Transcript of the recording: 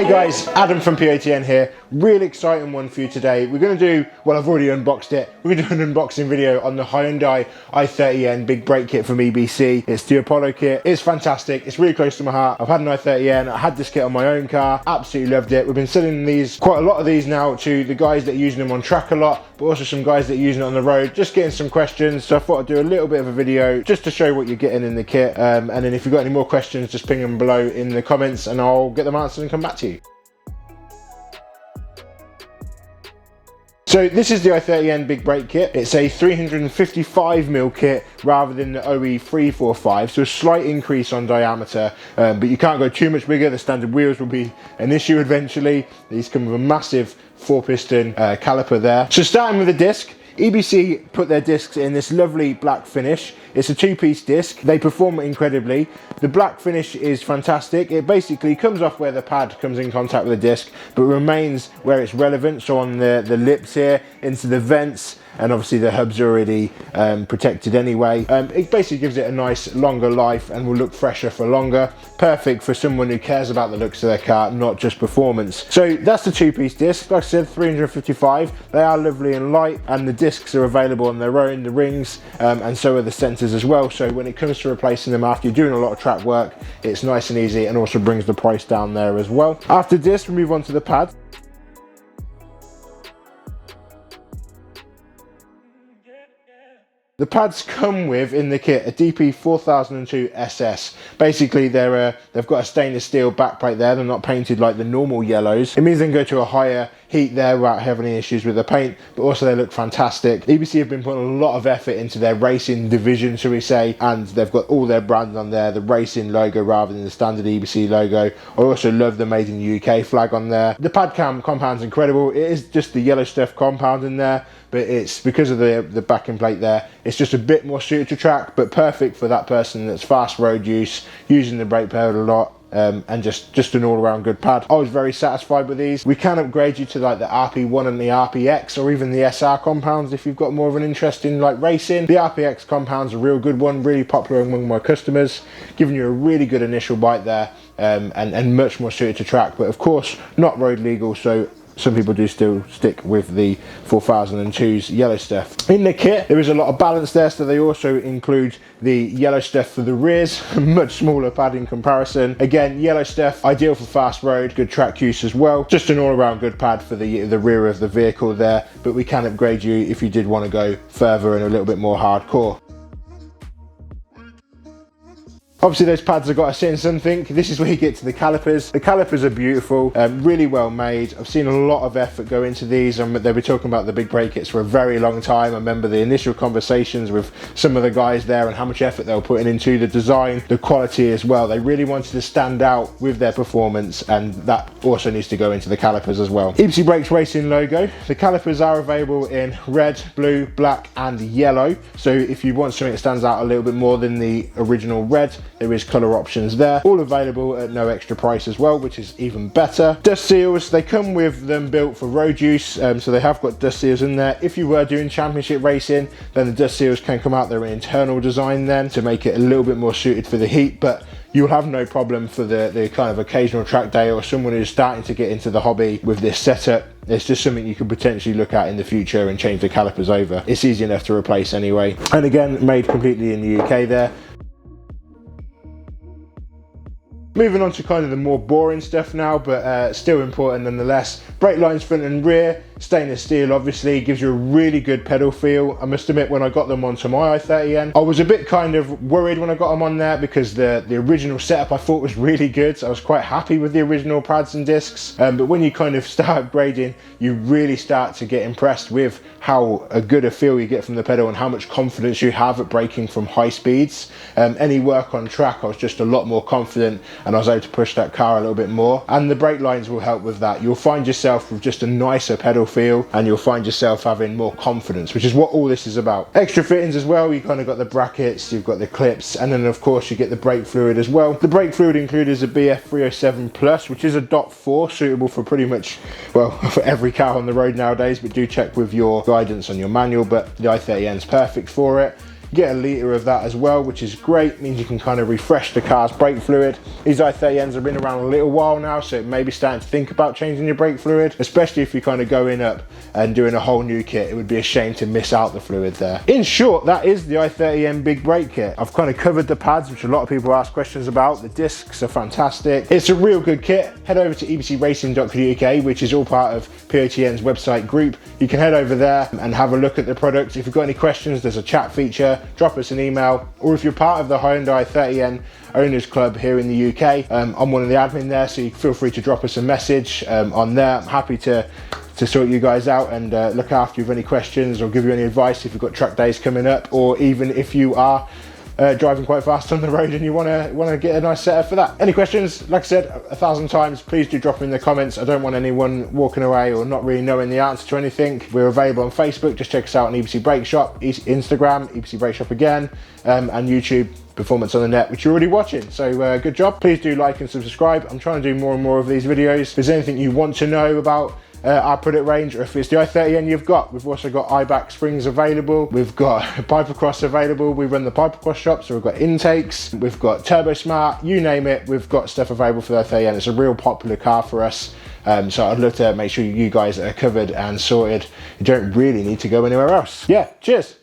Hey guys, Adam from i30N here. Really exciting one for you today. We're going to do, well, I've already unboxed it. We're going to do an unboxing video on the Hyundai i30N big brake kit from EBC. It's the Apollo kit. It's fantastic. It's really close to my heart. I've had an i30N. I had this kit on my own car. Absolutely loved it. We've been selling these, quite a lot of these now, to the guys that are using them on track a lot, but also some guys that are using it on the road, just getting some questions. So I thought I'd do a little bit of a video just to show what you're getting in the kit. And then if you've got any more questions, just ping them below in the comments and I'll get them answered and come back to you. So this is the i30N big brake kit. It's a 355mm kit rather than the OE345, so a slight increase on diameter, but you can't go too much bigger. The standard wheels will be an issue eventually. These come with a massive 4-piston caliper there. So starting with the disc, EBC put their discs in this lovely black finish. It's a two-piece disc. They perform incredibly. The black finish is fantastic. It basically comes off where the pad comes in contact with the disc, but remains where it's relevant, so on the lips here, into the vents, and obviously the hub's already protected anyway. It basically gives it a nice longer life and will look fresher for longer. Perfect for someone who cares about the looks of their car, not just performance. So that's the two-piece disc. Like I said, 355. They are lovely and light, and the discs are available on their own, the rings, and so are the sensors as well. So when it comes to replacing them after you're doing a lot of track work, it's nice and easy, and also brings the price down there as well. After disc, we move on to the pad. The pads come with, in the kit, a DP 4002 SS. Basically, they've got a stainless steel backplate there. They're not painted like the normal yellows. It means they can go to a higher heat there without having any issues with the paint, but also they look fantastic. EBC have been putting a lot of effort into their racing division, shall we say, and they've got all their brand on there, the racing logo rather than the standard EBC logo. I also love the Made in the UK flag on there. The pad compound's incredible. It is just the yellow stuff compound in there, but it's because of the backing plate there, it's just a bit more suited to track, but perfect for that person that's fast road use, using the brake pedal a lot, and just an all-around good pad. I was very satisfied with these. We can upgrade you to like the RP1 and the RPX, or even the SR compounds if you've got more of an interest in like racing. The RPX compound's a real good one, really popular among my customers, giving you a really good initial bite there, and much more suited to track, but of course not road legal, so some people do still stick with the 4002's yellow stuff. In the kit, there is a lot of balance there, so they also include the yellow stuff for the rears, much smaller pad in comparison. Again, yellow stuff, ideal for fast road, good track use as well. Just an all-around good pad for the rear of the vehicle there, but we can upgrade you if you did want to go further and a little bit more hardcore. Obviously those pads have got to sit in something. This is where you get to the calipers. The calipers are beautiful, really well made. I've seen a lot of effort go into these, and they've been talking about the big brake kits for a very long time. I remember the initial conversations with some of the guys there and how much effort they were putting into the design, the quality as well. They really wanted to stand out with their performance, and that also needs to go into the calipers as well. EBC Brakes racing logo. The calipers are available in red, blue, black and yellow. So if you want something that stands out a little bit more than the original red, there is colour options there, all available at no extra price as well, which is even better. Dust seals, they come with them built for road use, so they have got dust seals in there. If you were doing championship racing, then the dust seals can come out. They're an internal design then to make it a little bit more suited for the heat, but you'll have no problem for the kind of occasional track day or someone who's starting to get into the hobby with this setup. It's just something you could potentially look at in the future and change the calipers over. It's easy enough to replace anyway. And again, made completely in the UK there. Moving on to kind of the more boring stuff now, but still important nonetheless. Brake lines front and rear, stainless steel obviously, gives you a really good pedal feel. I must admit, when I got them onto my i30N, I was a bit kind of worried when I got them on there, because the original setup I thought was really good. So I was quite happy with the original pads and discs, but when you kind of start upgrading, you really start to get impressed with how good a feel you get from the pedal and how much confidence you have at braking from high speeds. Any work on track, I was just a lot more confident, and I was able to push that car a little bit more, and the brake lines will help with that. You'll find yourself with just a nicer pedal feel, and you'll find yourself having more confidence, which is what all this is about. Extra fittings as well, you kind of got the brackets, you've got the clips, and then of course you get the brake fluid as well. The brake fluid included is a BF 307 Plus, which is a .4, suitable for pretty much, well, for every car on the road nowadays, but do check with your guidance on your manual, but the i30N is perfect for it. You get a litre of that as well, which is great. Means you can kind of refresh the car's brake fluid. These i30Ns have been around a little while now, so it may be starting to think about changing your brake fluid, especially if you're kind of going up and doing a whole new kit. It would be a shame to miss out the fluid there. In short, that is the i30N big brake kit. I've kind of covered the pads, which a lot of people ask questions about. The discs are fantastic. It's a real good kit. Head over to ebcracing.co.uk, which is all part of POTN's website group. You can head over there and have a look at the products. If you've got any questions, there's a chat feature. Drop us an email, or if you're part of the Hyundai i30N Owners Club here in the UK, I'm one of the admin there, so you feel free to drop us a message on there. I'm happy to sort you guys out and look after you with any questions or give you any advice if you've got track days coming up, or even if you are driving quite fast on the road and you want to get a nice setup for that. Any questions, like I said 1,000 times, please do drop them in the comments. I don't want anyone walking away or not really knowing the answer to anything. We're available on Facebook, just check us out on EBC Brake Shop, Instagram, EBC Brake Shop again, and YouTube, Performance on the Net, which you're already watching, so good job. Please do like and subscribe. I'm trying to do more and more of these videos. If there's anything you want to know about our product range, or if it's the i30N you've got, we've also got iBack springs available, we've got Piper Cross available, we run the Piper Cross shop, so we've got intakes, we've got Turbo Smart, you name it, we've got stuff available for the i30N. It's a real popular car for us, so I'd love to make sure you guys are covered and sorted. You don't really need to go anywhere else. Yeah, cheers.